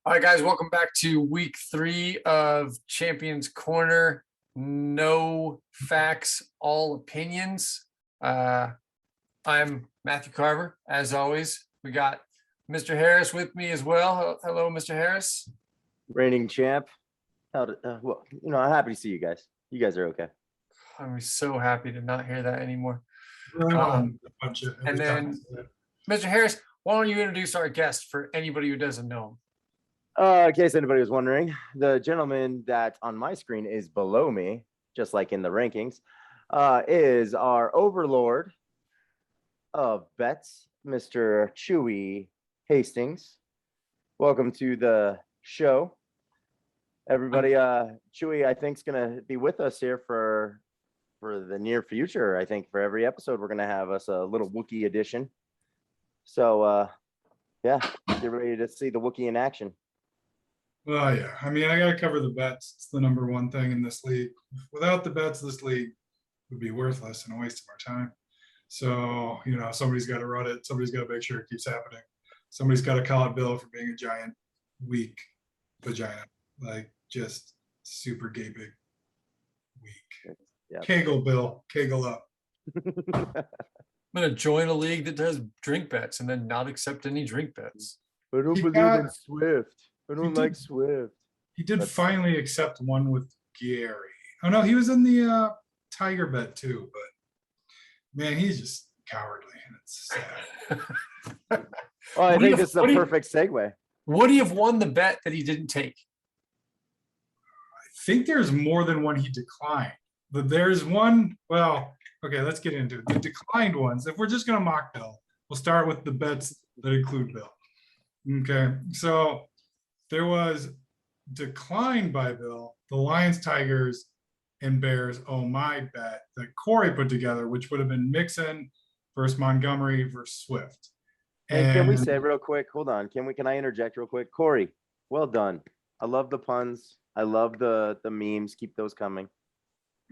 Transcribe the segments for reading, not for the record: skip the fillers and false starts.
All right, guys, welcome back to week 3 of Champions Corner. No facts, all opinions. I'm Matthew Carver. As always, we got Mr. Harris with me as well. Hello, Mr. Harris. Reigning champ. Well, I'm happy to see you guys. You guys are okay. I'm so happy to not hear that anymore. And then, Mr. Harris, why don't you introduce our guest for anybody who doesn't know him? In case anybody was wondering, the gentleman that on my screen is below me, just like in the rankings, is our overlord of bets, Mr. Chewy Hastings. Welcome to the show, everybody. Chewy, I think, is going to be with us here for the near future. I think for every episode, we're going to have us a little Wookiee edition. So, yeah, get ready to see the Wookiee in action. Well, yeah. I mean, I got to cover the bets. It's the number one thing in this league. Without the bets, this league would be worthless and a waste of our time. So, somebody's got to run it. Somebody's got to make sure it keeps happening. Somebody's got to call it Bill for being a giant, weak vagina. Like, just super gaping, weak. Yep. Kegel, Bill. Kegel up. I'm going to join a league that does drink bets and then not accept any drink bets. I don't believe in Swift. I don't like Swift. He did finally accept one with Gary. Oh, no, he was in the Tiger bet too, but man, he's just cowardly and it's sad. Well, I think this is a perfect segue. Would he have won the bet that he didn't take? I think there's more than one he declined. But there's one, well, okay, let's get into it. The declined ones, if we're just going to mock Bill, we'll start with the bets that include Bill. Okay, so there was declined by Bill, the Lions, Tigers, and Bears, oh my bet that Corey put together, which would have been Mixon versus Montgomery versus Swift. And can we say real quick, hold on, can I interject real quick? Corey, well done. I love the puns. I love the memes. Keep those coming.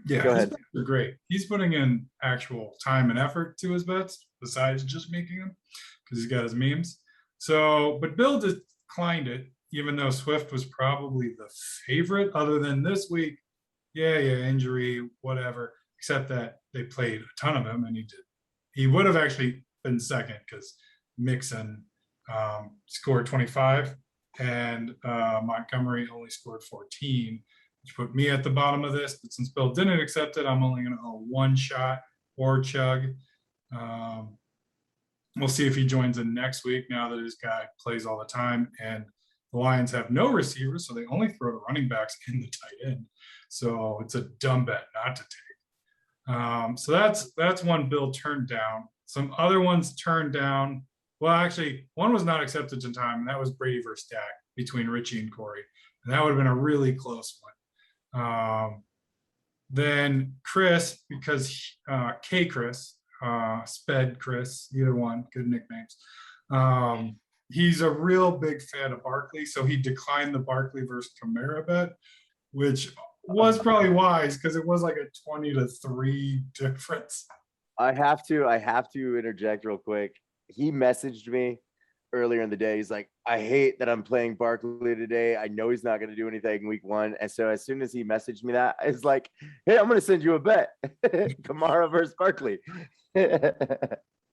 Yeah, go ahead. They're great. He's putting in actual time and effort to his bets besides just making them because he's got his memes. So, but Bill declined it, even though Swift was probably the favorite other than this week. Yeah, injury, whatever, except that they played a ton of him and he did. He would have actually been second because Mixon scored 25 and Montgomery only scored 14, which put me at the bottom of this. But since Bill didn't accept it, I'm only going to owe one shot or chug. We'll see if he joins in next week now that his guy plays all the time. And the Lions have no receivers, so they only throw to running backs in the tight end. So it's a dumb bet not to take. So that's one Bill turned down. Some other ones turned down. Well, actually, one was not accepted in time, and that was Brady versus Dak between Richie and Corey. And that would have been a really close one. Then Chris, because K-Chris, Sped Chris, either one, good nicknames. He's a real big fan of Barkley, so he declined the Barkley versus Kamara bet, which was probably wise because it was like a 20-3 difference. I have to interject real quick. He messaged me earlier in the day. He's like, I hate that I'm playing Barkley today. I know he's not going to do anything in week 1. And so as soon as he messaged me that, I was like, hey, I'm going to send you a bet. Kamara versus Barkley.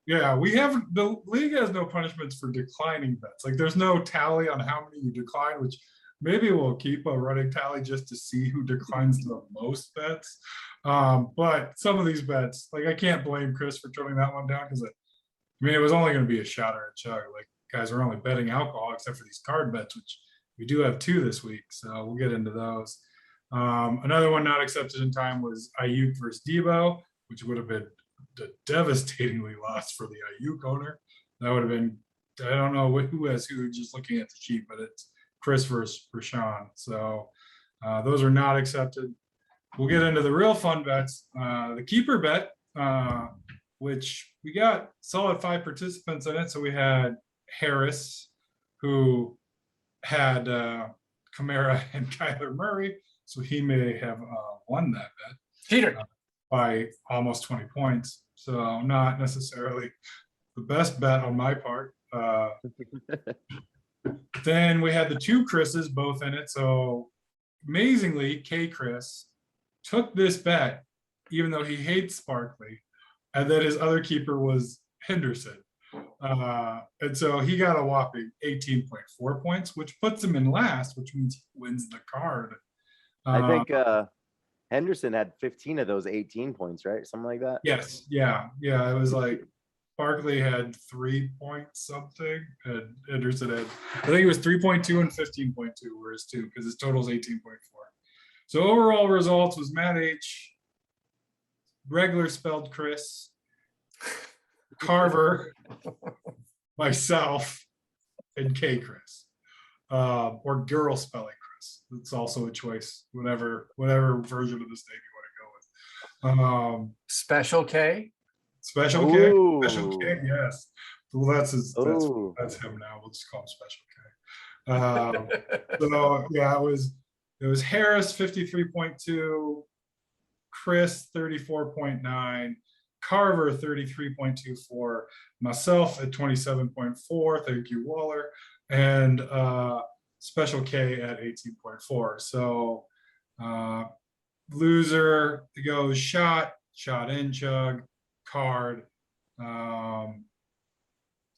Yeah, the league has no punishments for declining bets. Like there's no tally on how many you decline, which maybe we'll keep a running tally just to see who declines the most bets. But some of these bets, like I can't blame Chris for turning that one down because it was only going to be a shot or a chug. Like guys are only betting alcohol except for these card bets, which we do have 2 this week. So we'll get into those. Another one not accepted in time was Ayuk versus Debo, which would have been a devastatingly lost for the Ayuk owner. That would have been, I don't know who has who, just looking at the sheet, but it's Chris versus Rashawn. So those are not accepted. We'll get into the real fun bets. The keeper bet, which we got solid 5 participants in it. So we had Harris, who had Kamara and Kyler Murray. So he may have won that bet. Cheater. By almost 20 points. So not necessarily the best bet on my part. Then we had the two Chris's both in it. So amazingly, K Chris took this bet, even though he hates Sparkly, and then his other keeper was Henderson. And so he got a whopping 18.4 points, which puts him in last, which means he wins the card. I think Henderson had 15 of those 18 points, right? Something like that. Yes, yeah. It was like Barkley had 3 points something, and Henderson had, I think it was 3.2 and 15.2 were his two, because his total is 18.4. So overall results was Matt H, regular spelled Chris, Carver, myself, and K Chris, or girl spelling Chris. It's also a choice, whatever version of this name you want to go with. Special K. Special K, Ooh. Special K, yes. Well, that's Ooh. that's him now. We'll just call him Special K. So yeah, it was Harris 53.2, Chris 34.9, Carver 33.24, myself at 27.4. Thank you, Waller, and Special K at 18.4. So loser goes shot in, chug, card.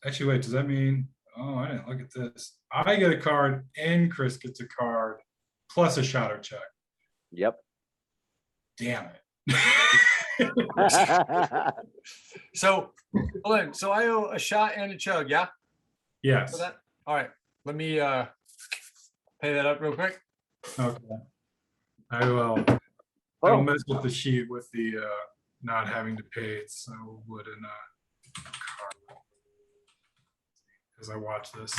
Actually, wait, does that mean? Oh, I didn't look at this. I get a card and Chris gets a card plus a shot or chug. Yep. Damn it. So, hold on. So I owe a shot and a chug, yeah? Yes. For that? All right. Let me pay that up real quick. Okay. I will. I will mess with the sheet with the not having to pay it, so would in as I watch this.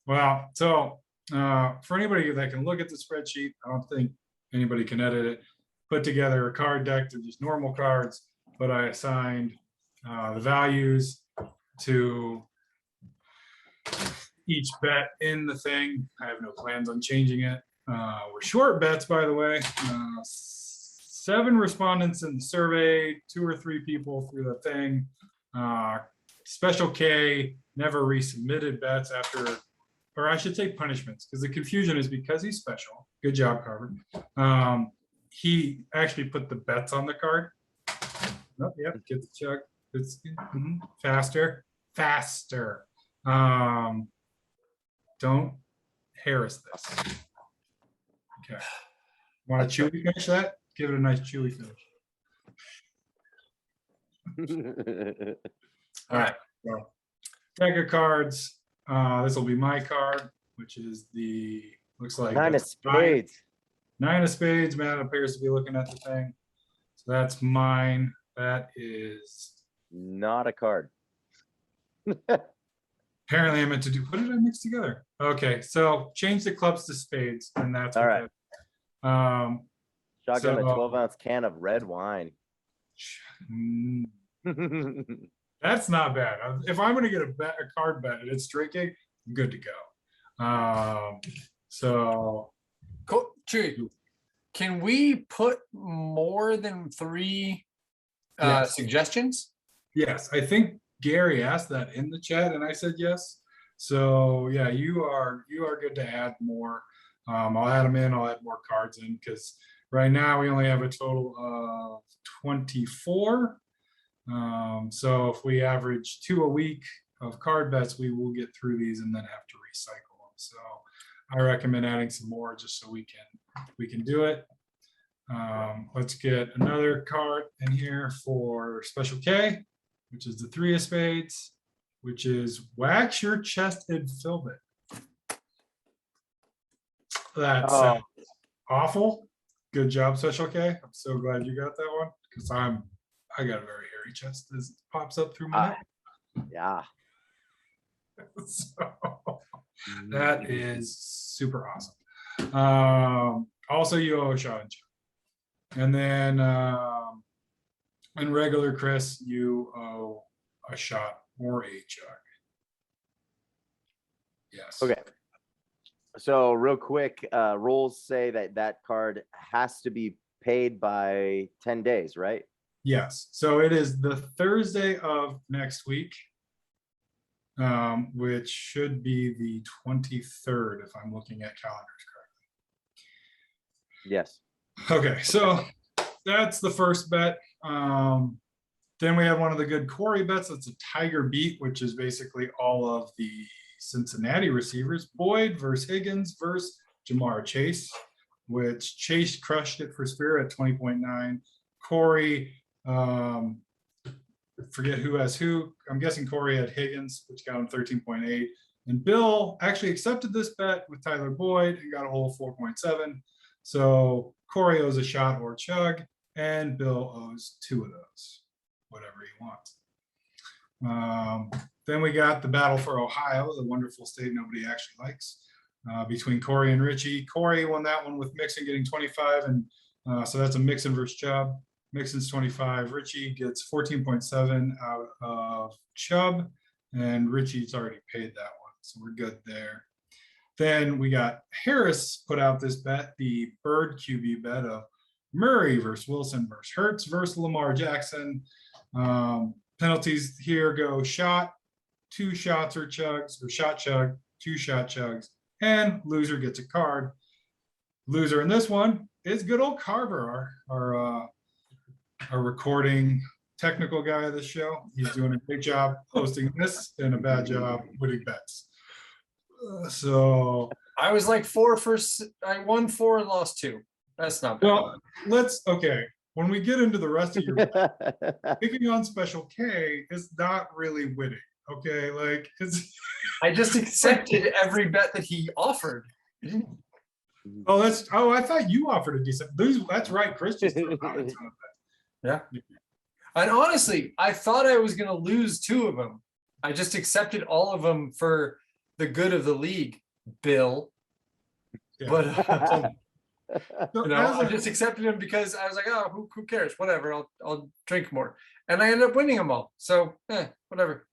Well, so for anybody that can look at the spreadsheet, I don't think anybody can edit it. Put together a card deck. They're just normal cards, but I assigned the values to each bet in the thing. I have no plans on changing it. We're short bets, by the way. 7 respondents in the survey, 2 or 3 people through the thing. Special K never resubmitted bets after, or I should say punishments, because the confusion is because he's special. Good job, Carver. He actually put the bets on the card. Oh, yep, get the chug. It's faster. Don't Harris this. Okay. Want a chewy finish that? Give it a nice chewy finish. All right. So, deck of cards. This will be my card, which is the looks like 9 of spades. 9 of spades. Matt appears to be looking at the thing. So that's mine. That is Not a card. apparently I meant to do. What did I mix together? Okay, so change the clubs to spades, and that's All what right. that- Shotgun a So- 12-ounce can of red wine. Mm, that's not bad. If I'm going to get a card bet and it's drinking, I'm good to go. So Cool. Chewy, can we put more than 3 Yes. suggestions? yes, I think Gary asked that in the chat, and I said yes. So yeah, you are good to add more. I'll add them in. I'll add more cards in because right now we only have a total of 24. So if we average 2 a week of card bets, we will get through these and then have to recycle them. So I recommend adding some more just so we can do it. Let's get another card in here for Special K, which is the 3 of spades, which is wax your chest and film it. That's awful. Good job, Special K. I'm so glad you got that one because I got a very hairy chest as it pops up through my neck. Yeah. So that is super awesome. Also, you owe a shot and chug. And then in regular Chris, you owe a shot or a chug. Yes. Okay. So real quick, rules say that card has to be paid by 10 days, right? Yes. So it is the Thursday of next week. which should be the 23rd, if I'm looking at calendars Yes. correctly. Okay, so that's the first bet. Then we have one of the good Corey bets. That's a Tiger beat, which is basically all of the Cincinnati receivers. Boyd versus Higgins versus Jamar Chase, which Chase crushed it for Spirit at 20.9. Corey, forget who has who. I'm guessing Corey had Higgins, which got him 13.8. And Bill actually accepted this bet with Tyler Boyd and got a whole 4.7. So Corey owes a shot or chug, and Bill owes 2 of those, whatever he wants. Then we got the battle for Ohio, the wonderful state nobody actually likes, between Corey and Richie. Corey won that one with Mixon getting 25, and so that's a Mixon versus Chubb. Mixon's 25. Richie gets 14.7 out of Chubb, and Richie's already paid that one, so we're good there. Then we got Harris put out this bet, the Bird QB bet of Murray versus Wilson versus Hurts versus Lamar Jackson. Penalties here go shot, 2 shots or chugs, or shot chug, 2 shot chugs, and loser gets a card. Loser in this one is good old Carver, our recording technical guy of the show. He's doing a great job hosting this and a bad job winning bets. So I was like 4 for, I won 4 and lost 2. That's not bad. well, okay. When we get into the rest of your picking on Special K is not really winning. Okay, like it's. I just accepted every bet that he offered. I thought you offered a decent. That's right, Chris just threw out a ton of Yeah. And honestly, I thought I was going to lose 2 of them. I just accepted all of them for the good of the league, Bill. Yeah. But So I just accepted them because I was like, oh, who cares? Whatever. I'll drink more, and I ended up winning them all. So whatever.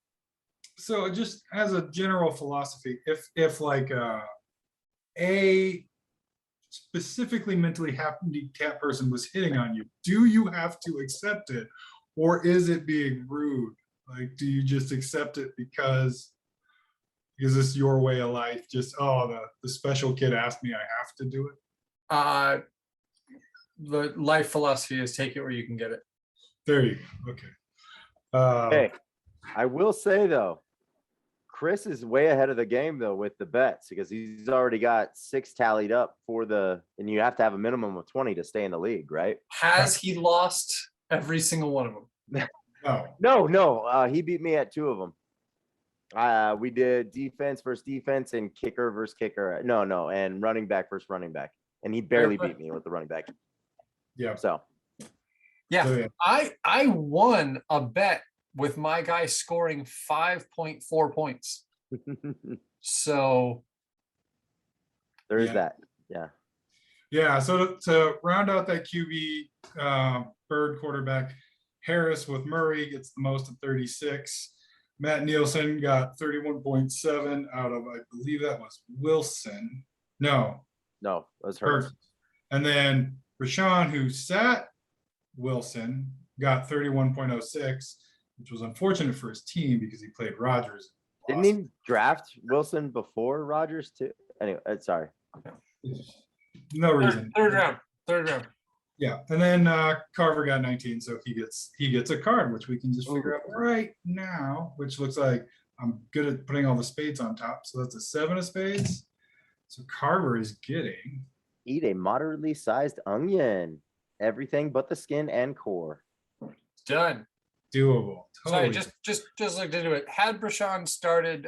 So just as a general philosophy, if like a specifically mentally handicapped person was hitting on you, do you have to accept it, or is it being rude? Like, do you just accept it because is this your way of life? Just the special kid asked me, I have to do it. The life philosophy is take it where you can get it. There you go. Okay. Hey, I will say though, Chris is way ahead of the game though with the bets because he's already got 6 tallied up and you have to have a minimum of 20 to stay in the league, right? Has he lost every single one of them? No. He beat me at 2 of them. We did defense versus defense and kicker versus kicker. No, and running back versus running back. And he barely beat me with the running back. Yeah. So yeah. I won a bet with my guy scoring 5.4 points. So there is that. Yeah. Yeah. So to round out that QB Bird quarterback, Harris with Murray gets the most at 36. Matt Nielsen got 31.7 out of, I believe that was Wilson. No, it was Hurts. And then Rashawn, who sat Wilson, got 31.06, which was unfortunate for his team because he played Rodgers. Didn't he draft Wilson before Rodgers too? Anyway, sorry. No reason. Third round. Yeah, and then Carver got 19, so he gets a card, which we can just figure out right now, which looks like I'm good at putting all the spades on top. So that's a 7 of spades. So Carver is getting. Eat a moderately sized onion. Everything but the skin and core. Done. Doable. Totally. Sorry, just looked into it. Had Brashawn started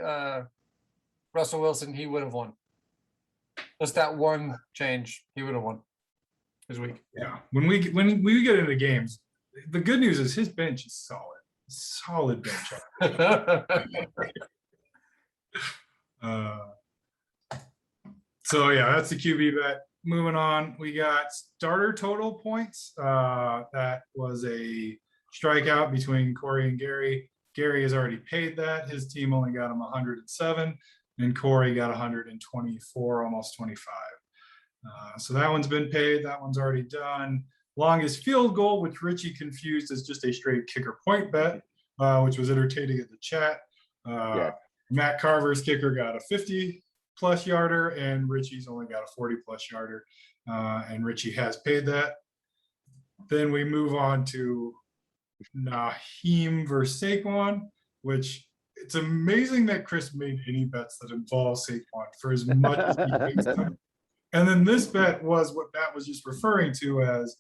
Russell Wilson, he would have won. Just that one change, he would have won his week. Yeah. When we get into games, the good news is his bench is solid bench. So yeah, that's the QB bet. Moving on, we got starter total points. That was a strikeout between Corey and Gary. Gary has already paid that. His team only got him 107, and Corey got 124, almost 25. So that one's been paid. That one's already done. Longest field goal, which Richie confused as just a straight kicker point bet, which was entertaining in the chat. Yeah. Matt Carver's kicker got a 50+ yarder, and Richie's only got a 40+ yarder. And Richie has paid that. Then we move on to Naheem versus Saquon, which it's amazing that Chris made any bets that involve Saquon for as much as he hates him. And then this bet was what Matt was just referring to as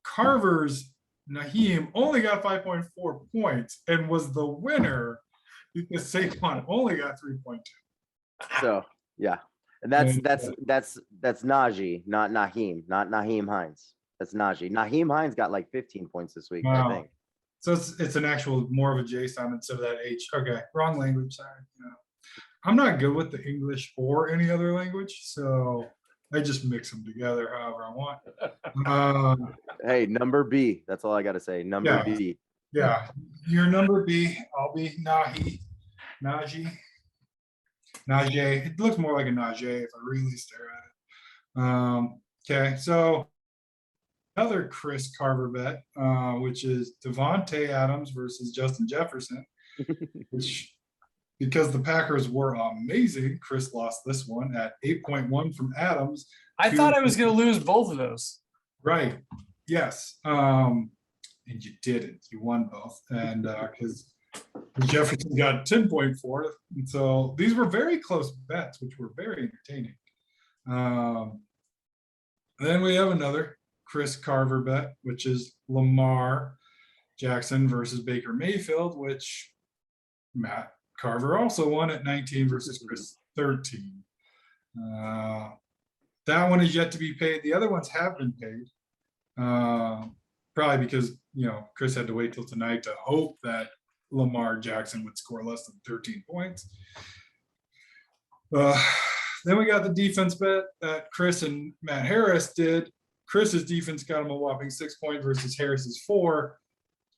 Carver's Naheem only got 5.4 points and was the winner because Saquon only got 3.2. So yeah, and that's Najee, not Naheem Hines. That's Najee. Naheem Hines got like 15 points this week, Wow. I think. So it's an actual more of a J sound instead of that H. Okay, wrong language. Sorry. I'm not good with the English or any other language, so I just mix them together however I want. Hey, number B. That's all I got to say. Number B. Yeah, your number B. I'll be Najee. It looks more like a Najee if I really stare at it. Okay, so another Chris Carver bet, which is Devontae Adams versus Justin Jefferson, which because the Packers were amazing, Chris lost this one at 8.1 from Adams. I thought I was going to lose both of those. Right. Yes. And you didn't. You won both. And because Jefferson got 10.4. And so these were very close bets, which were very entertaining. Then we have another Chris Carver bet, which is Lamar Jackson versus Baker Mayfield, which Matt Carver also won at 19 versus Chris 13. That one is yet to be paid. The other ones have been paid. Probably because, Chris had to wait till tonight to hope that Lamar Jackson would score less than 13 points. Then we got the defense bet that Chris and Matt Harris did. Chris's defense got him a whopping 6 points versus Harris's 4.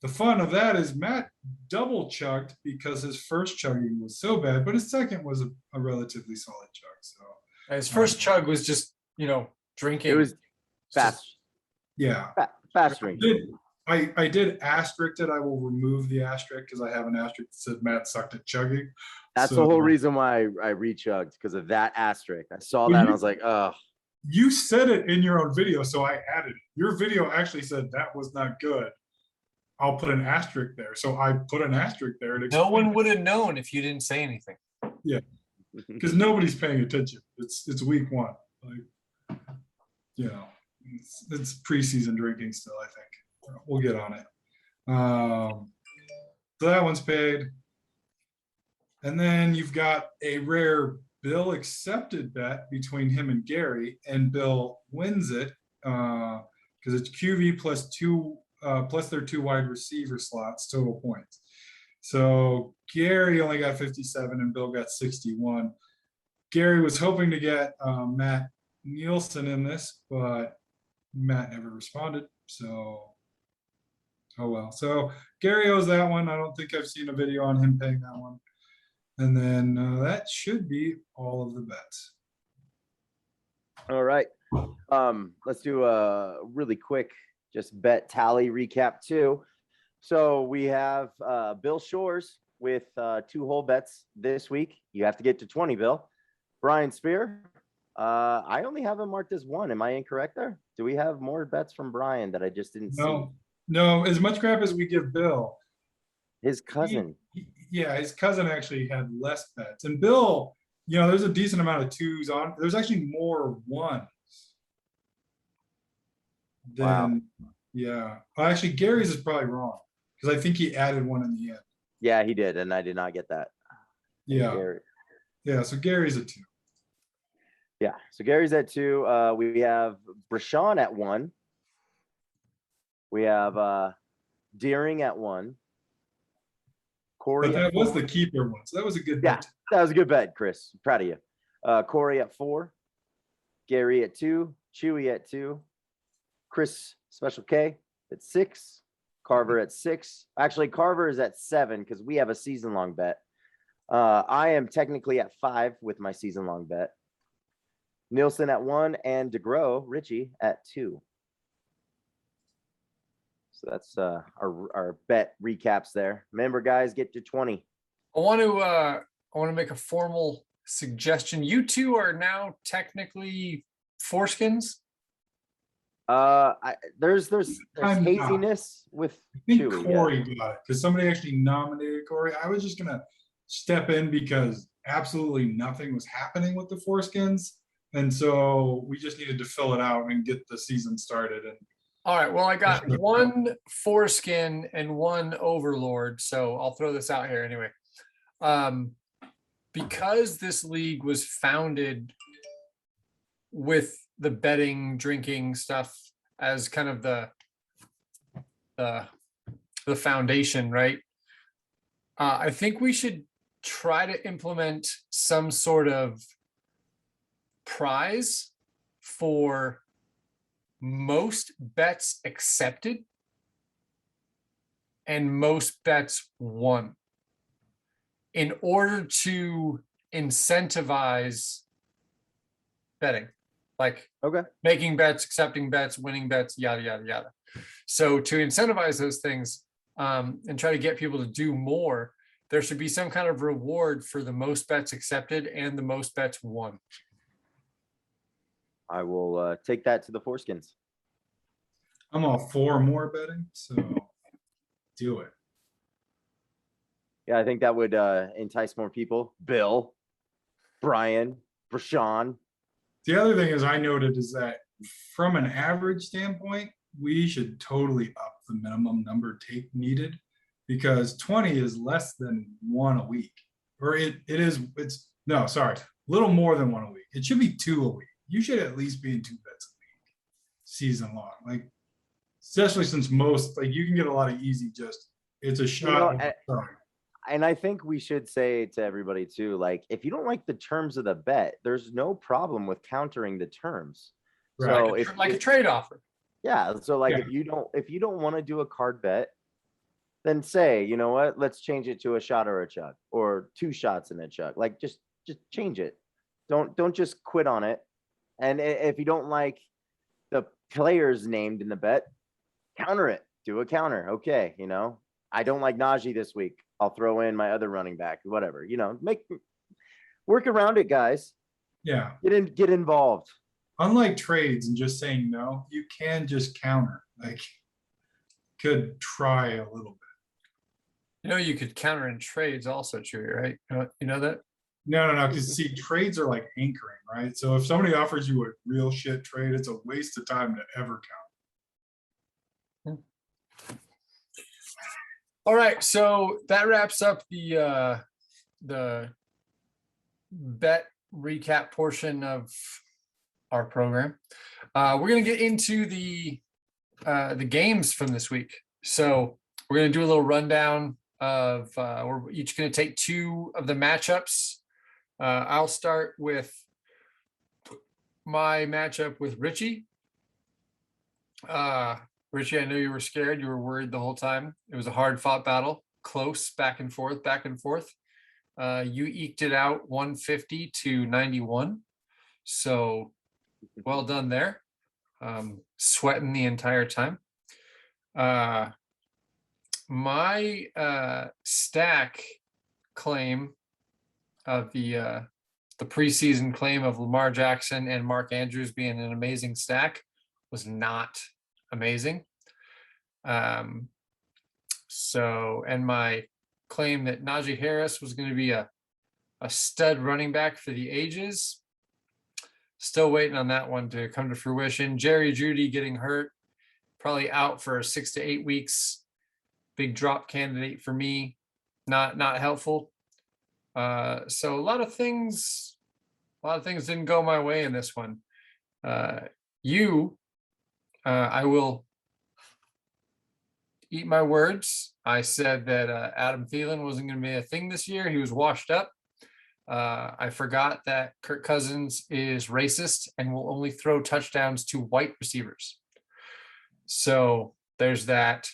The fun of that is Matt double chugged because his first chugging was so bad, but his second was a relatively solid chug. So his first chug was just, drinking. It was fast. Yeah. Fast drinking. I did asterisk it. I will remove the asterisk because I have an asterisk that said Matt sucked at chugging. That's the whole reason why I rechugged, because of that asterisk. I saw that and I was like, oh. You said it in your own video, so I added it. Your video actually said that was not good. I'll put an asterisk there. So I put an asterisk there. No one would have known if you didn't say anything. Yeah, because nobody's paying attention. It's week one. Like, it's preseason drinking still, I think. We'll get on it. So that one's paid. And then you've got a rare Bill accepted bet between him and Gary, and Bill wins it because it's QV plus their 2 wide receiver slots total points. So Gary only got 57 and Bill got 61. Gary was hoping to get Matt Nielsen in this, but Matt never responded. So, oh well. So Gary owes that one. I don't think I've seen a video on him paying that one. And then that should be all of the bets. All right. Let's do a really quick just bet tally recap too. So we have Bill Shores with 2 whole bets this week. You have to get to 20, Bill. Brian Spear. I only have him marked as 1. Am I incorrect there? Do we have more bets from Brian that I just didn't see? No, as much crap as we give Bill. His cousin. His cousin actually had less bets. And Bill, there's a decent amount of 2s on. There's actually more 1s. Wow. Yeah. Well, actually, Gary's is probably wrong because I think he added 1 in the end. Yeah, he did, and I did not get that. Yeah. Gary. Yeah, so Gary's a 2. Yeah, so Gary's at 2. We have Brashawn at 1. We have Deering at 1. Corey. But that was the keeper one, so that was a good bet. That was a good bet, Chris. Proud of you. Corey at 4. Gary at 2. Chewy at 2. Chris Special K at 6. Carver at 6. Actually, Carver is at 7 because we have a season-long bet. I am technically at 5 with my season-long bet. Nielsen at 1 and DeGrow, Richie, at 2. So that's our bet recaps there. Remember, guys, get to 20. I want want to make a formal suggestion. You two are now technically foreskins. There's I'm not. haziness with I think Chewy. Yeah. Corey got it because somebody actually nominated Corey. I was just gonna step in because absolutely nothing was happening with the foreskins, and so we just needed to fill it out and get the season started. And All right. Well, I got one foreskin and one overlord, so I'll throw this out here anyway. Because this league was founded with the betting, drinking stuff as kind of the foundation, right? I think we should try to implement some sort of prize for most bets accepted and most bets won in order to incentivize betting, like Okay. making bets, accepting bets, winning bets, yada, yada, yada. So to incentivize those things and try to get people to do more, there should be some kind of reward for the most bets accepted and the most bets won. I will take that to the foreskins. I'm all for more betting, so do it. Yeah, I think that would entice more people. Bill, Brian, Rashawn. The other thing is I noted is that from an average standpoint, we should totally up the minimum number take needed because 20 is less than one a week. Or it's no, sorry, a little more than one a week. It should be 2 a week. You should at least be in 2 bets a week, season long. Like, especially since most, like, you can get a lot of easy just, it's a shot. And I think we should say to everybody too, like, if you don't like the terms of the bet, there's no problem with countering the terms. Right. So Like a trade offer. Yeah. So like, Yeah. if you don't want to do a card bet, then say, you know what, let's change it to a shot or a chug or 2 shots in a chug. Like, just change it. Don't just quit on it. And if you don't like the players named in the bet, counter it. Do a counter. Okay. You know, I don't like Najee this week. I'll throw in my other running back, whatever, you know, work around it, guys. Yeah. Get involved. Unlike trades and just saying no, you can just counter. Like, could try a little bit. You know, you could counter in trades also, Chewy, right? You know that? No. Because see, trades are like anchoring, right? So if somebody offers you a real shit trade, it's a waste of time to ever count. All right, so that wraps up the bet recap portion of our program. We're gonna get into the games from this week. So we're gonna do a little rundown of we're each gonna take 2 of the matchups. I'll start with my matchup with Richie. Richie, I know you were scared. You were worried the whole time. It was a hard fought battle, close, back and forth, back and forth. You eked it out 150 to 91. So well done there. Sweating the entire time. My stack claim of the preseason claim of Lamar Jackson and Mark Andrews being an amazing stack was not amazing. So, and my claim that Najee Harris was going to be a stud running back for the ages, still waiting on that one to come to fruition. Jerry Jeudy getting hurt, probably out for 6 to 8 weeks. Big drop candidate for me, not helpful. So a lot of things didn't go my way in this one. I will eat my words. I said that Adam Thielen wasn't going to be a thing this year. He was washed up. I forgot that Kirk Cousins is racist and will only throw touchdowns to white receivers. So there's that.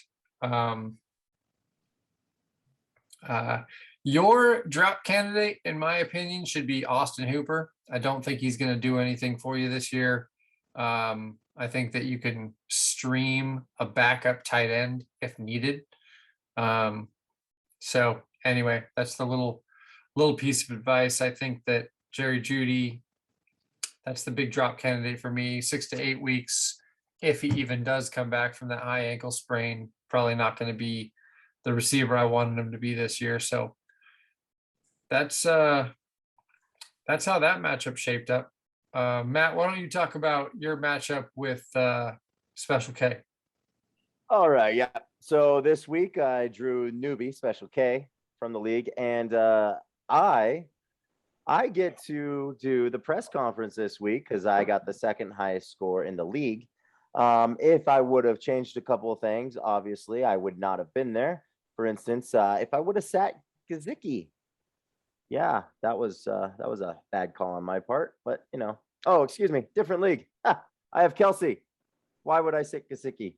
Your drop candidate, in my opinion, should be Austin Hooper. I don't think he's going to do anything for you this year. I think that you can stream a backup tight end if needed. So anyway, that's the little little piece of advice. I think that Jerry Jeudy, that's the big drop candidate for me. 6 to 8 weeks, if he even does come back from that high ankle sprain, probably not going to be the receiver I wanted him to be this year. So that's how that matchup shaped up. Matt, why don't you talk about your matchup with Special K? All right, yeah. So this week I drew newbie Special K from the league, and I get to do the press conference this week because I got the second highest score in the league. If I would have changed a couple of things, obviously I would not have been there. For instance, if I would have sat Gazicki, yeah, that was a bad call on my part. But oh, excuse me, different league. Ha, I have Kelsey. Why would I sit Gazicki?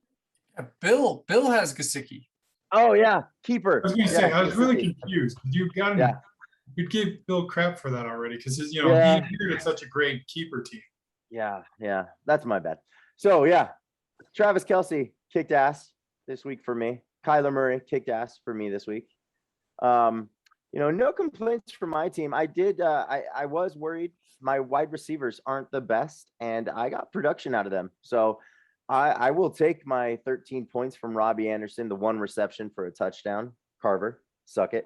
Bill has Gasicki. Oh yeah, keeper. I was gonna Yeah, say, I was really Gesicki. confused. You got him. Yeah. You gave Bill crap for that already because he Yeah. inherited such a great keeper team. Yeah, that's my bad. So yeah, Travis Kelsey kicked ass this week for me. Kyler Murray kicked ass for me this week. No complaints from my team. I was worried my wide receivers aren't the best, and I got production out of them. So I will take my 13 points from Robbie Anderson, the 1 reception for a touchdown. Carver, suck it.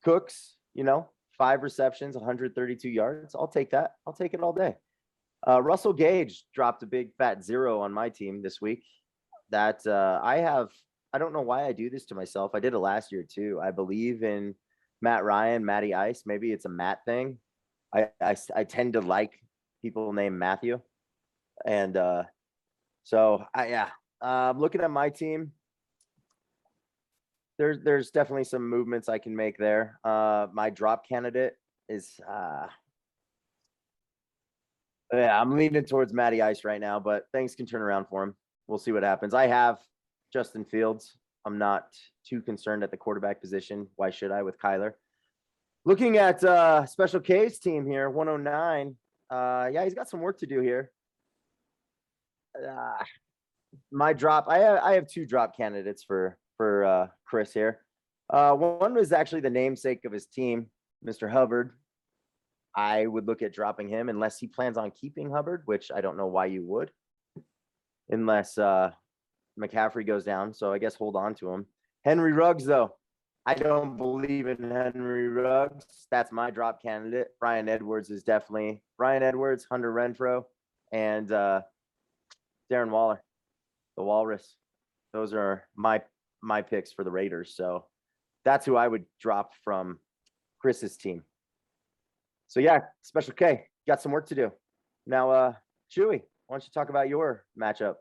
Cooks, 5 receptions, 132 yards. I'll take that. I'll take it all day. Russell Gage dropped a big fat 0 on my team this week. That I don't know why I do this to myself. I did it last year too. I believe in Matt Ryan, Matty Ice. Maybe it's a Matt thing. I tend to like people named Matthew. And looking at my team, there's definitely some movements I can make there. My drop candidate is I'm leaning towards Matty Ice right now, but things can turn around for him. We'll see what happens. I have Justin Fields. I'm not too concerned at the quarterback position. Why should I with Kyler? Looking at Special K's team here, 109. He's got some work to do here. My drop, I have 2 drop candidates for Chris here. One was actually the namesake of his team, Mr. Hubbard. I would look at dropping him unless he plans on keeping Hubbard, which I don't know why you would, unless McCaffrey goes down. So I guess hold on to him. Henry Ruggs, though, I don't believe in Henry Ruggs. That's my drop candidate. Brian Edwards is definitely Brian Edwards, Hunter Renfro, and Darren Waller, the Walrus. Those are my picks for the Raiders. So that's who I would drop from Chris's team. So yeah, Special K, got some work to do. Now, Chewy, why don't you talk about your matchup?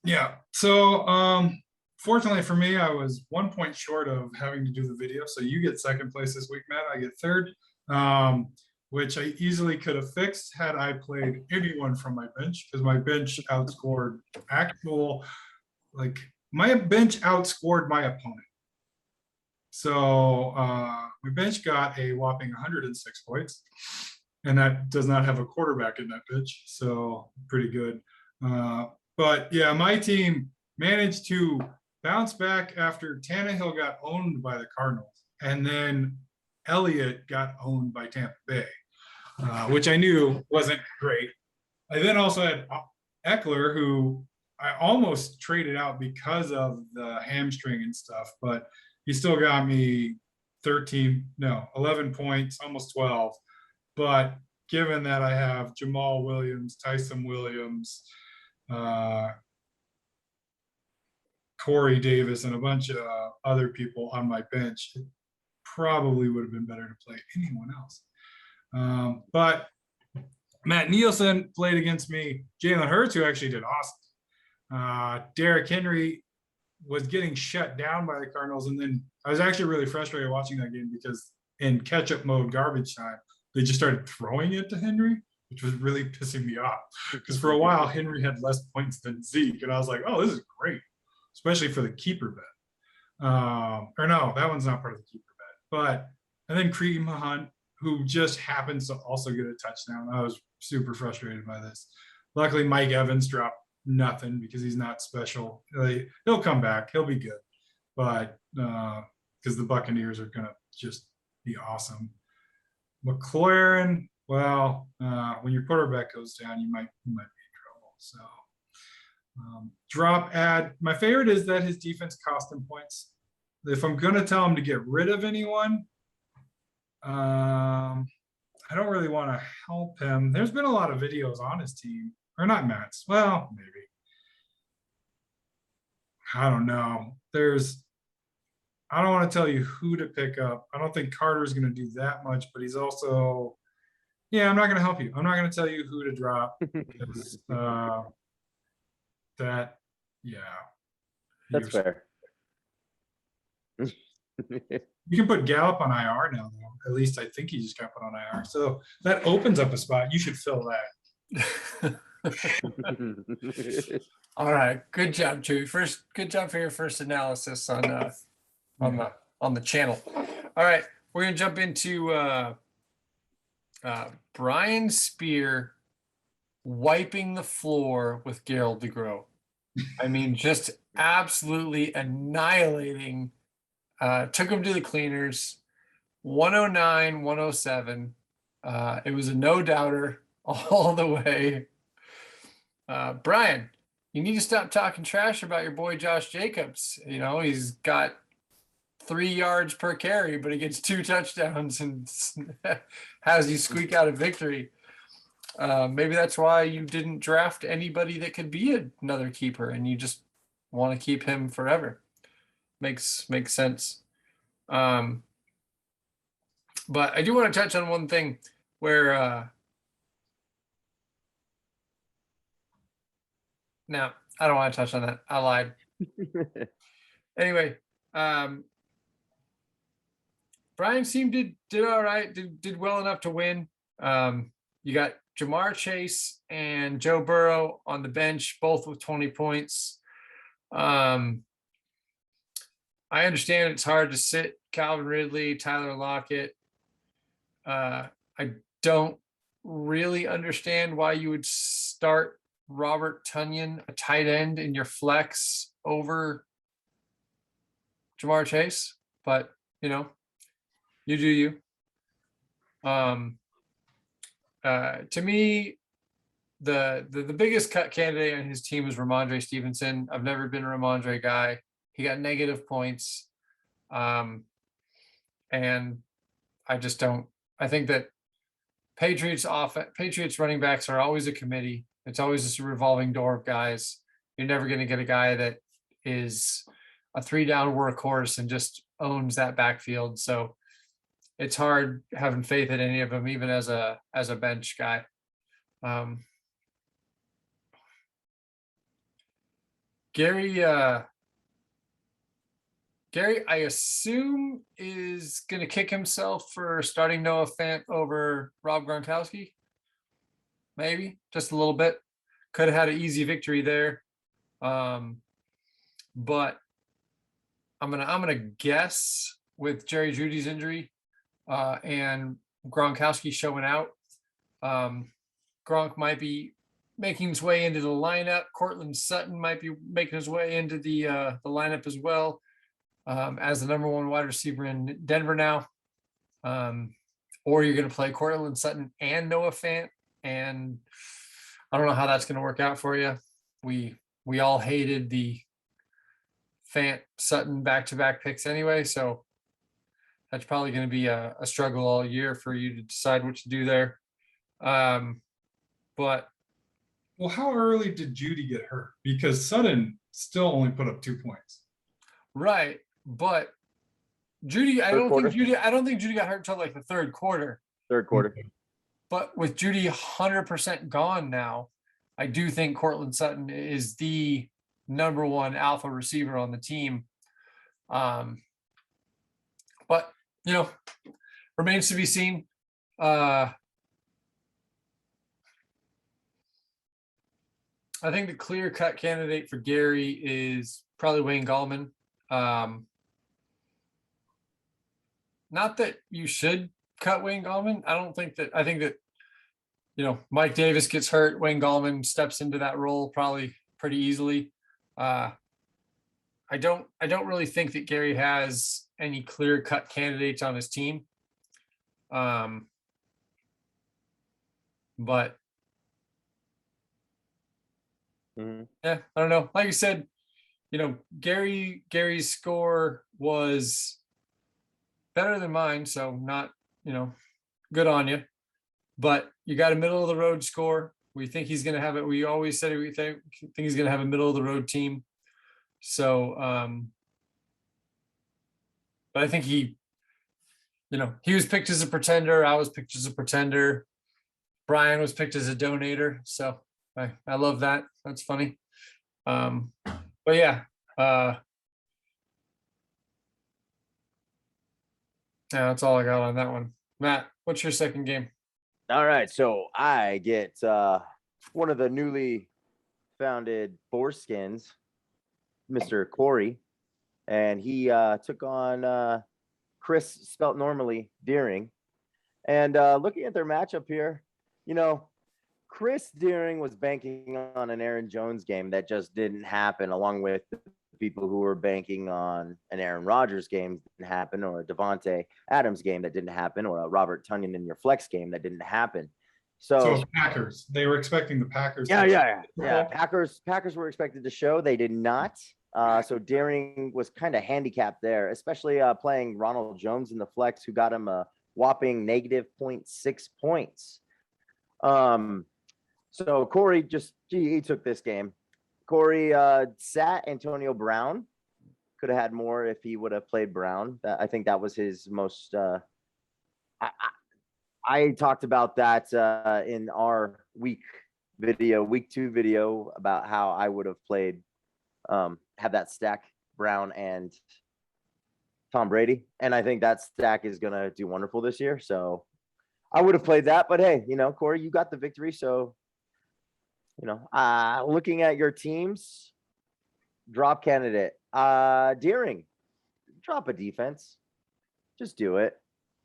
Yeah. So fortunately for me, I was 1 point short of having to do the video. So you get second place this week, Matt. I get third, which I easily could have fixed had I played anyone from my bench, because my bench outscored my bench outscored my opponent. So my bench got a whopping 106 points, and that does not have a quarterback in that bench. So pretty good. But yeah, my team managed to bounce back after Tannehill got owned by the Cardinals, and then Elliott got owned by Tampa Bay, which I knew wasn't great. I then also had Eckler, who I almost traded out because of the hamstring and stuff, but he still got me 11 points, almost 12. But given that I have Jamal Williams, Tyson Williams, Corey Davis, and a bunch of other people on my bench, it probably would have been better to play anyone else. But Matt Nielsen played against me. Jalen Hurts, who actually did awesome. Derrick Henry was getting shut down by the Cardinals. And then I was actually really frustrated watching that game because in catch-up mode, garbage time, they just started throwing it to Henry, which was really pissing me off. Because for a while, Henry had less points than Zeke. And I was like, oh, this is great, especially for the keeper bet. Or no, that one's not part of the keeper bet. And then Kareem Hunt, who just happens to also get a touchdown. I was super frustrated by this. Luckily, Mike Evans dropped nothing because he's not special. He'll come back. He'll be good. But because the Buccaneers are going to just be awesome. McLaurin, well, when your quarterback goes down, you might be in trouble. So drop add. My favorite is that his defense cost him points. If I'm going to tell him to get rid of anyone, I don't really want to help him. There's been a lot of videos on his team, or not Matt's. Well, maybe. I don't know. I don't want to tell you who to pick up. I don't think Carter's going to do that much, but he's also, yeah, I'm not going to help you. I'm not going to tell you who to drop. Because, yeah. That's fair. You can put Gallup on IR now, though. At least I think he just got put on IR. So that opens up a spot. You should fill that. All right, good job, Chewy. Good job for your first analysis on the channel. All right, we're gonna jump into Brian Spear wiping the floor with Gerald DeGros. I mean, just absolutely annihilating. Took him to the cleaners, 109, 107. It was a no-doubter all the way. Brian, you need to stop talking trash about your boy Josh Jacobs. You know, he's got 3 yards per carry, but he gets 2 touchdowns and has you squeak out a victory. Maybe that's why you didn't draft anybody that could be another keeper and you just want to keep him forever. Makes sense. But I do want to touch on one thing where no, I don't want to touch on that. I lied. Anyway, Brian seemed did all right, did well enough to win. You got Jamar Chase and Joe Burrow on the bench, both with 20 points. I understand it's hard to sit Calvin Ridley, Tyler Lockett. I don't really understand why you would start Robert Tonyan, a tight end, in your flex over Jamar Chase, but you know, you do you. To me, the biggest cut candidate on his team was Ramondre Stevenson. I've never been a Ramondre guy. He got negative points. And I just don't. I think that Patriots running backs are always a committee. It's always just a revolving door of guys. You're never going to get a guy that is a 3-down workhorse and just owns that backfield. So it's hard having faith in any of them, even as a bench guy. Gary, I assume, is going to kick himself for starting Noah Fant over Rob Gronkowski. Maybe just a little bit. Could have had an easy victory there, but I'm gonna guess with Jerry Jeudy's injury and Gronkowski showing out, Gronk might be making his way into the lineup. Cortland Sutton might be making his way into the lineup as well. As the number 1 wide receiver in Denver now. Or you're going to play Cortland Sutton and Noah Fant. And I don't know how that's going to work out for you. We all hated the Fant Sutton back-to-back picks anyway. So that's probably going to be a struggle all year for you to decide what to do there. But well, how early did Jeudy get hurt? Because Sutton still only put up 2 points. Right. But Jeudy, I don't think Jeudy got hurt until like the third quarter. Third quarter. But with Jeudy 100% gone now, I do think Cortland Sutton is the number 1 alpha receiver on the team. But you know, remains to be seen. I think the clear-cut candidate for Gary is probably Wayne Gallman. Not that you should cut Wayne Gallman. I think that, you know, Mike Davis gets hurt. Wayne Gallman steps into that role probably pretty easily. I don't really think that Gary has any clear-cut candidates on his team. But Mhm. yeah, I don't know. Like I said, Gary's score was better than mine, so not, good on you. But you got a middle of the road score. We think he's going to have it. We always said we think he's going to have a middle of the road team. So, but I think he was picked as a pretender. I was picked as a pretender. Brian was picked as a donator. So I love that. That's funny. But yeah, yeah, that's all I got on that one. Matt, what's your second game? All right, so I get one of the newly founded foreskins, Mr. Corey, and he took on Chris, spelt normally, Deering. And looking at their matchup here, Chris Deering was banking on an Aaron Jones game that just didn't happen, along with the people who were banking on an Aaron Rodgers game that didn't happen, or a Devontae Adams game that didn't happen, or a Robert Tonyan in your flex game that didn't happen. So Packers, they were expecting the Packers. Yeah. Packers were expected to show. They did not. So Deering was kind of handicapped there, especially playing Ronald Jones in the flex, who got him a whopping negative 0.6 points. So Corey he took this game. Corey sat Antonio Brown. Could have had more if he would have played Brown. I think that was his most. I talked about that in our week 2 video, about how I would have played, have that stack Brown and Tom Brady. And I think that stack is going to do wonderful this year. So I would have played that. But hey, Corey, you got the victory. So, looking at your teams, drop candidate, Deering, drop a defense. Just do it.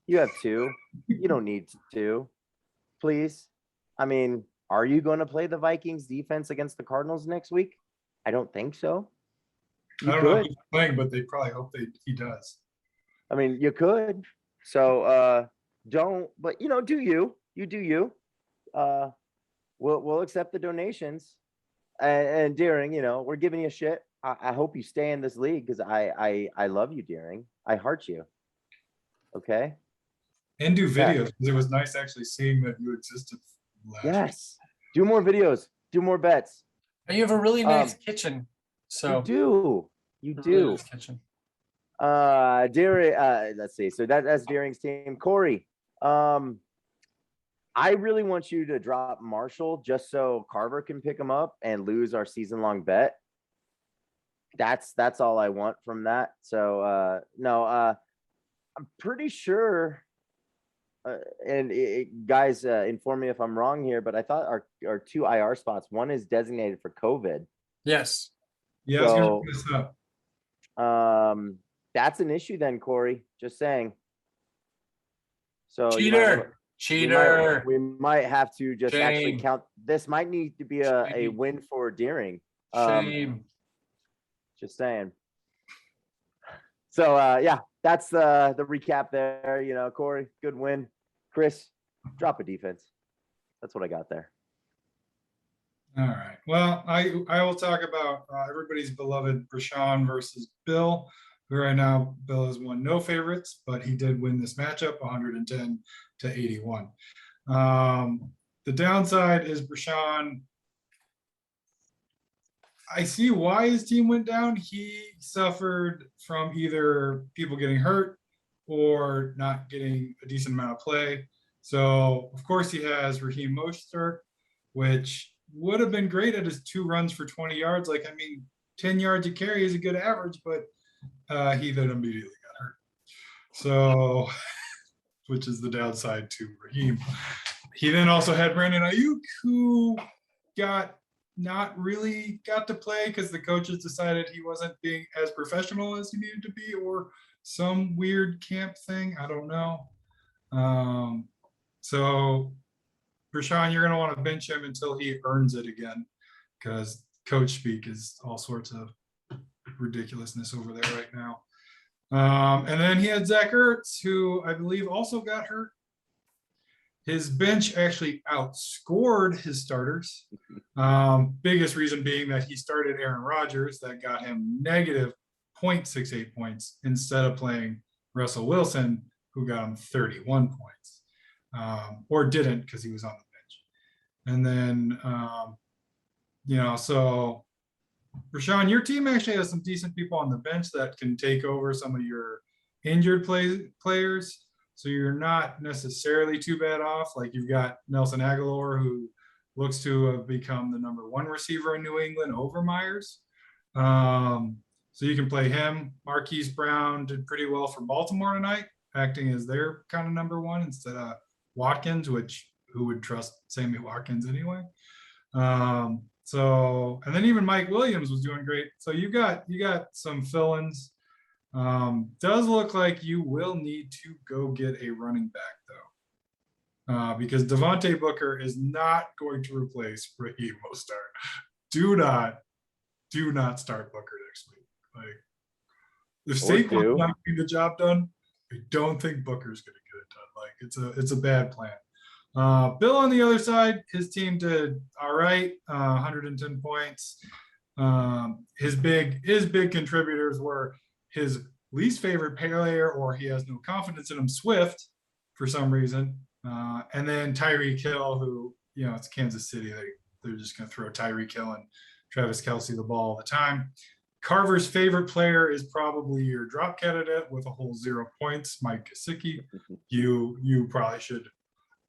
You have 2. You don't need 2. Please. I mean, are you going to play the Vikings defense against the Cardinals next week? I don't think so. I don't know if he's playing, but they probably hope he does. I mean, you could. So don't, but do you. You do you. We'll accept the donations. And Deering, we're giving you shit. I hope you stay in this league, because I love you, Deering. I heart you. Okay. And do videos, because it was nice actually seeing that you existed. Yes. Do more videos. Do more bets. And you have a really nice kitchen. So you do. Nice kitchen. Deering, let's see. So that's Deering's team. Corey, I really want you to drop Marshall just so Carver can pick him up and lose our season-long bet. That's all I want from that. So no, I'm pretty sure. Guys, inform me if I'm wrong here, but I thought our 2 IR spots, one is designated for COVID. Yes. Yeah, I was gonna bring this up. That's an issue then, Corey. Just saying. So Cheater. We might have to just actually Shame. count. This might need to be a win for Deering. Shame. Just saying. So yeah, that's the recap there. Corey, good win. Chris, drop a defense. That's what I got there. All right. Well, I will talk about everybody's beloved Rashawn versus Bill. Right now, Bill has won no favorites, but he did win this matchup 110 to 81. The downside is Rashawn. I see why his team went down. He suffered from either people getting hurt or not getting a decent amount of play. So, of course, he has Raheem Mostert, which would have been great at his 2 runs for 20 yards. 10 yards a carry is a good average, but he then immediately got hurt. So, which is the downside to Raheem. He then also had Brandon Ayuk, who not really got to play because the coaches decided he wasn't being as professional as he needed to be, or some weird camp thing. I don't know. So Rashawn, you're going to want to bench him until he earns it again, because coach speak is all sorts of ridiculousness over there right now. And then he had Zach Ertz, who I believe also got hurt. His bench actually outscored his starters. Biggest reason being that he started Aaron Rodgers, that got him negative 0.68 points instead of playing Russell Wilson, who got him 31 points, or didn't because he was on the bench. And then, so Rashawn, your team actually has some decent people on the bench that can take over some of your injured players. So you're not necessarily too bad off. Like you've got Nelson Aguilar, who looks to have become the #1 receiver in New England over Myers. So you can play him. Marquise Brown did pretty well for Baltimore tonight, acting as their kind of #1 instead of Watkins, which who would trust Sammy Watkins anyway? And then even Mike Williams was doing great. So you got some fill-ins. Does look like you will need to go get a running back though, because Devontae Booker is not going to replace Raheem Mostert. Do not start Booker next week. Like if Saquon's not getting the job done, I don't think Booker's going to get it done. Like it's a bad plan. Bill on the other side, his team did all right, 110 points. His big contributors were his least favorite player, or he has no confidence in him, Swift, for some reason. And then Tyreek Hill, who, it's Kansas City. They're just going to throw Tyreek Hill and Travis Kelce the ball all the time. Carver's favorite player is probably your drop candidate with a whole 0 points, Mike Gesicki. You probably should,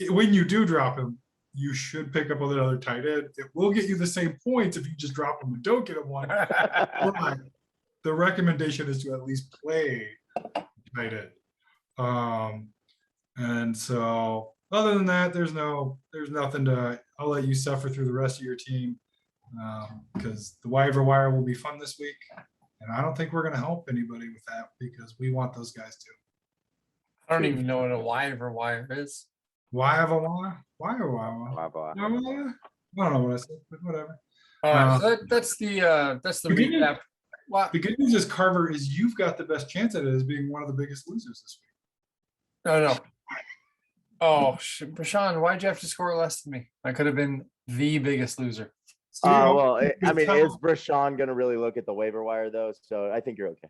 when you do drop him, you should pick up another tight end. It will get you the same points if you just drop him and don't get him one. But the recommendation is to at least play tight end. And so other than that, there's nothing to, I'll let you suffer through the rest of your team, because the waiver wire will be fun this week. And I don't think we're going to help anybody with that because we want those guys too. I don't even know what a waiver wire is. Wire wire? I don't know what I said, but whatever. All right, so that's the recap. The good news is, Carver, is you've got the best chance at it as being one of the biggest losers this week. No. Oh, Rashawn, why'd you have to score less than me? I could have been the biggest loser. Is Brashawn going to really look at the waiver wire though? So I think you're okay.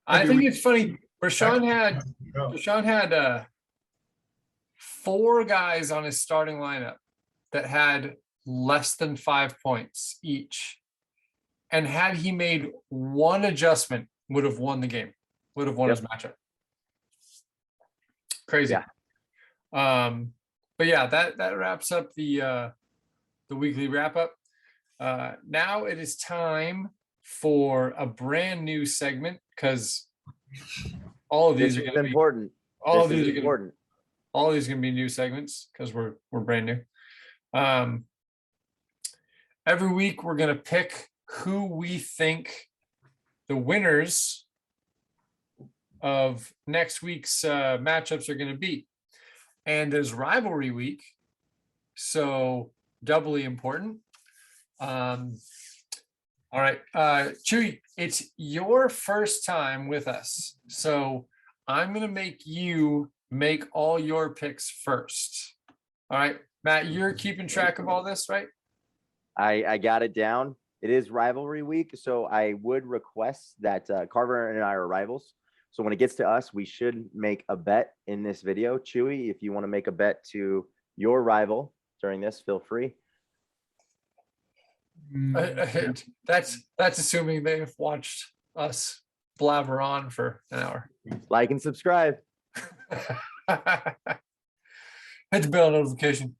I think it's funny. Rashawn had 4 guys on his starting lineup that had less than 5 points each. And had he made one adjustment, would have won the game, would have won his matchup. Crazy. Yeah. But yeah, that wraps up the weekly wrap up. Now it is time for a brand new segment, because all of these are going to be important. All of these are going to be new segments because we're brand new. Every week we're going to pick who we think the winners of next week's matchups are going to be. And there's rivalry week, so doubly important. All right, Chewy, it's your first time with us, so I'm going to make you make all your picks first. All right, Matt, you're keeping track of all this, right? I got it down. It is rivalry week, so I would request that Carver and I are rivals. So when it gets to us, we should make a bet in this video. Chewy, if you want to make a bet to your rival during this, feel free. That's assuming they've watched us blabber on for an hour. Like and subscribe. Hit the bell notification.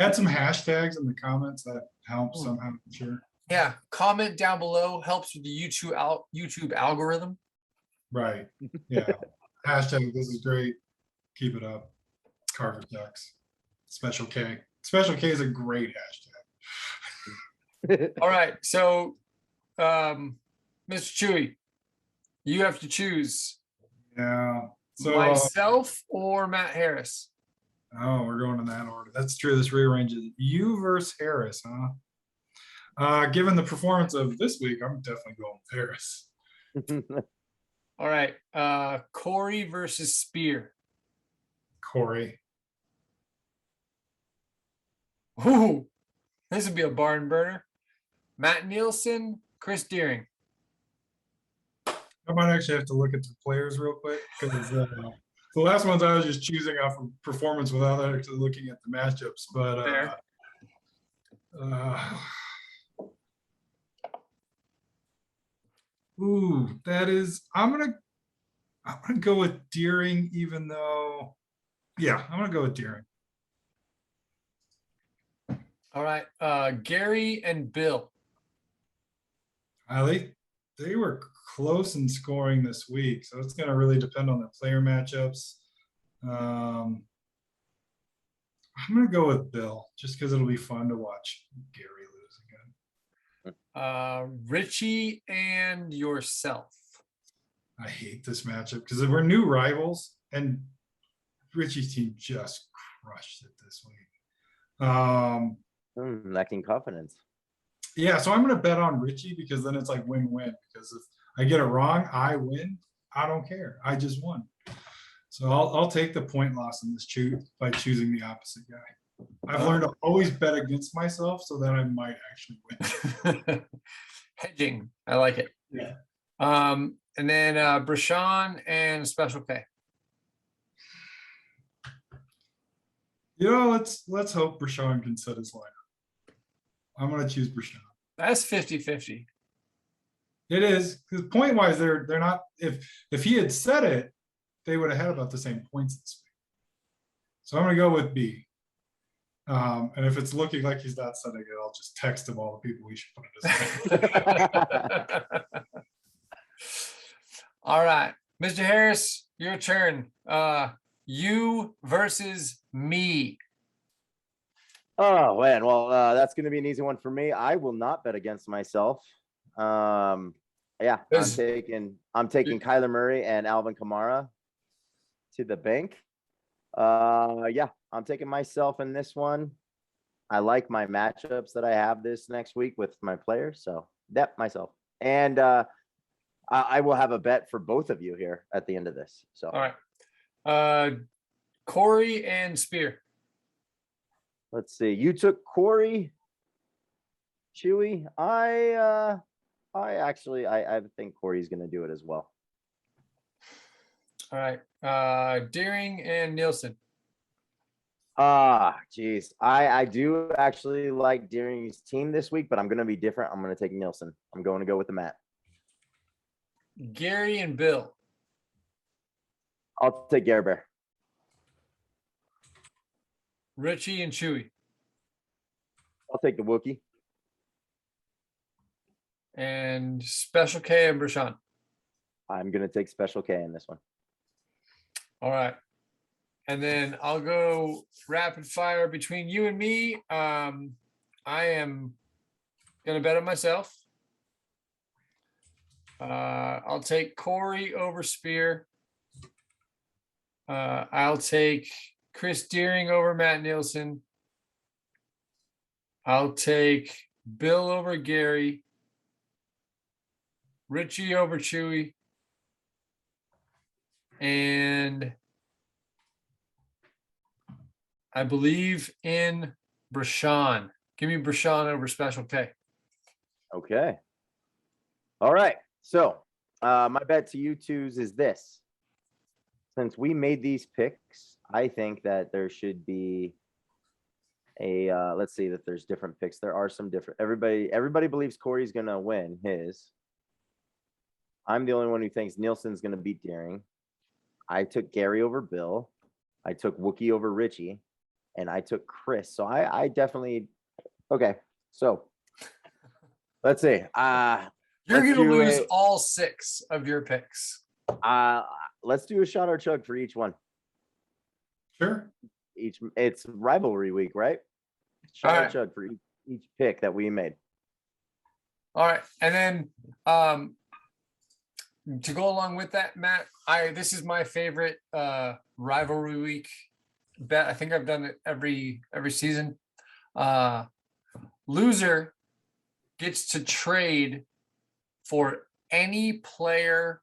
Add some hashtags in the comments, that helps somehow, I'm sure. Yeah, comment down below, helps with the YouTube algorithm. Right. Yeah. Hashtag this is great. Keep it up. Carver sucks. Special K. Special K is a great hashtag. All right. So Mr. Chewy, you have to choose. Yeah. So myself or Matt Harris. Oh, we're going in that order. That's true. This rearranges you versus Harris, huh? Given the performance of this week, I'm definitely going with Harris. All right. Corey versus Spear. Corey. Ooh, this would be a barn burner. Matt Nielsen, Chris Deering. I might actually have to look at the players real quick because the last ones I was just choosing off of performance without actually looking at the matchups. But Fair. that is. I'm gonna go with Deering, even though. Yeah, I'm gonna go with Deering. All right. Gary and Bill. They were close in scoring this week, so it's going to really depend on the player matchups. I'm going to go with Bill just because it'll be fun to watch Gary lose again. Richie and yourself. I hate this matchup because we're new rivals, and Richie's team just crushed it this week. Lacking confidence. Yeah, so I'm going to bet on Richie because then it's like win-win. Because if I get it wrong, I win. I don't care. I just won. So I'll take the point loss in this by choosing the opposite guy. I've learned to always bet against myself so that I might actually win. Hedging. I like it. Yeah. And then Brashawn and Special K. Let's hope Brashawn can set his lineup. I'm going to choose Brashawn. That's 50-50. It is because point wise, they're not. If he had said it, they would have had about the same points this week. So I'm going to go with B. And if it's looking like he's not setting it, I'll just text him all the people we should put in his. All right, Mr. Harris, your turn. You versus me. Oh man, well that's going to be an easy one for me. I will not bet against myself. Yeah, I'm taking Kyler Murray and Alvin Kamara to the bank. Yeah, I'm taking myself in this one. I like my matchups that I have this next week with my players, so yep, myself. And I will have a bet for both of you here at the end of this. So all right, Corey and Spear. Let's see. You took Corey, Chewy. I think Corey's going to do it as well. All right. Deering and Nielsen. Geez. I do actually like Deering's team this week, but I'm going to be different. I'm going to take Nielsen. I'm going to go with the Matt. Gary and Bill. I'll take Gary Bear. Richie and Chewy. I'll take the Wookiee. And Special K and Brashawn. I'm going to take Special K in this one. All right. And then I'll go rapid fire between you and me. I am going to bet on myself. I'll take Corey over Spear. I'll take Chris Deering over Matt Nielsen. I'll take Bill over Gary. Richie over Chewy. And I believe in Brashawn. Give me Brashawn over Special K. Okay. All right. So my bet to you twos is this. Since we made these picks, I think that there should be a let's see that there's different picks. There are some different. Everybody believes Corey's gonna win his. I'm the only one who thinks Nielsen's gonna beat Deering. I took Gary over Bill. I took Wookiee over Richie, and I took Chris. So I definitely okay. So let's see. You're gonna lose all 6 of your picks. Let's do a shot or chug for each one. Sure. It's rivalry week, right? Shot or chug for each pick that we made. All right, and then to go along with that, Matt, this is my favorite rivalry week bet. I think I've done it every season. Loser gets to trade for any player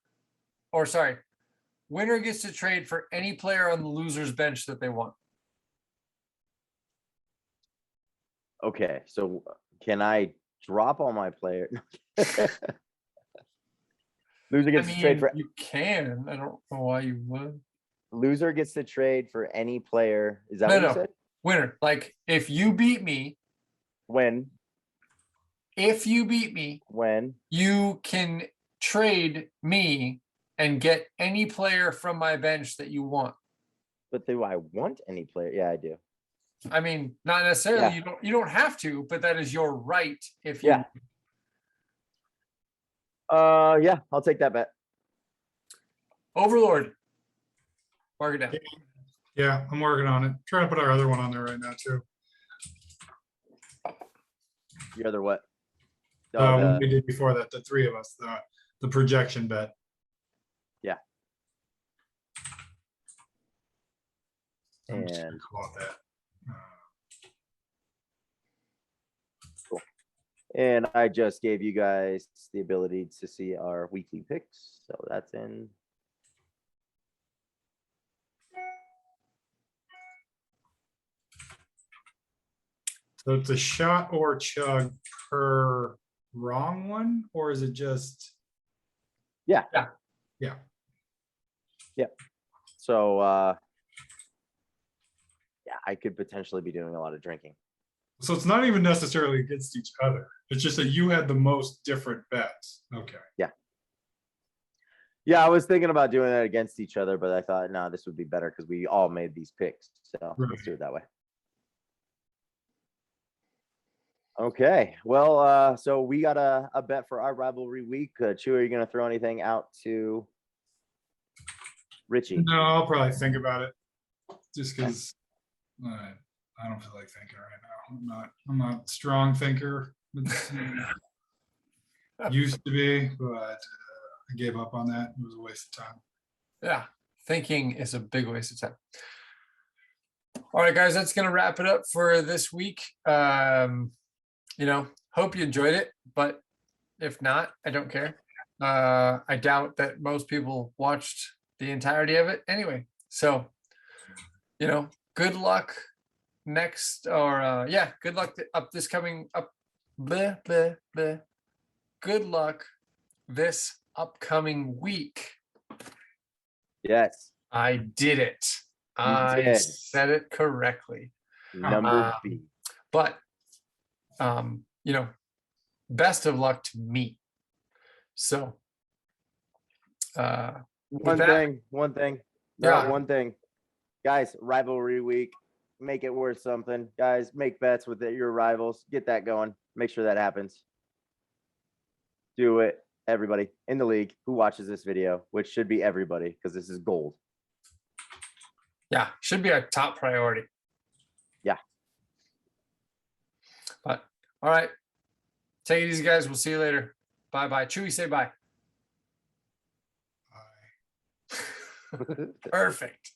or sorry, winner gets to trade for any player on the loser's bench that they want. Okay, so can I drop all my players? Loser I gets to trade mean, for you can. I don't know why you would. loser gets to trade for any player. Is that No, what you no. said? Winner. Like if you beat me, When? you can trade me and get any player from my bench that you want. But do I want any player? Yeah, I do. I mean, not necessarily. Yeah. You don't have to, but that is your right if you. Yeah. Yeah, I'll take that bet. Overlord. Mark it down. Yeah, I'm working on it. Trying to put our other one on there right now too. Your other what? What we did before that, the three of us, the projection bet. Yeah. I'm just gonna And call it that. and I just gave you guys the ability to see our weekly picks. So that's in. So it's a shot or chug per wrong one, or is it just? Yeah. Yeah. Yeah. Yeah. So yeah, I could potentially be doing a lot of drinking. So it's not even necessarily against each other. It's just that you had the most different bets. Okay. Yeah. Yeah, I was thinking about doing that against each other, but I thought, no, this would be better because we all made these picks. So let's do it that way. Okay. Well, so we got a bet for our rivalry week. Chew, are you going to throw anything out to Richie? No, I'll probably think about it. Just because I don't feel like thinking right now. I'm not a strong thinker. Used to be, but I gave up on that. It was a waste of time. Yeah. Thinking is a big waste of time. All right, guys, that's going to wrap it up for this week. Hope you enjoyed it, but if not, I don't care. I doubt that most people watched the entirety of it anyway. So, good luck next, or good luck this coming up. Bleh, bleh, bleh. Good luck this upcoming week. Yes. I did it. I did. said it correctly. Number B. But best of luck to me. So one thing. Yeah. One thing. Guys, rivalry week. Make it worth something. Guys, make bets with your rivals. Get that going. Make sure that happens. Do it. Everybody in the league who watches this video, which should be everybody because this is gold. Yeah, should be a top priority. Yeah. But all right. Take it easy, guys. We'll see you later. Bye-bye. Chewy, say bye. Bye. Perfect.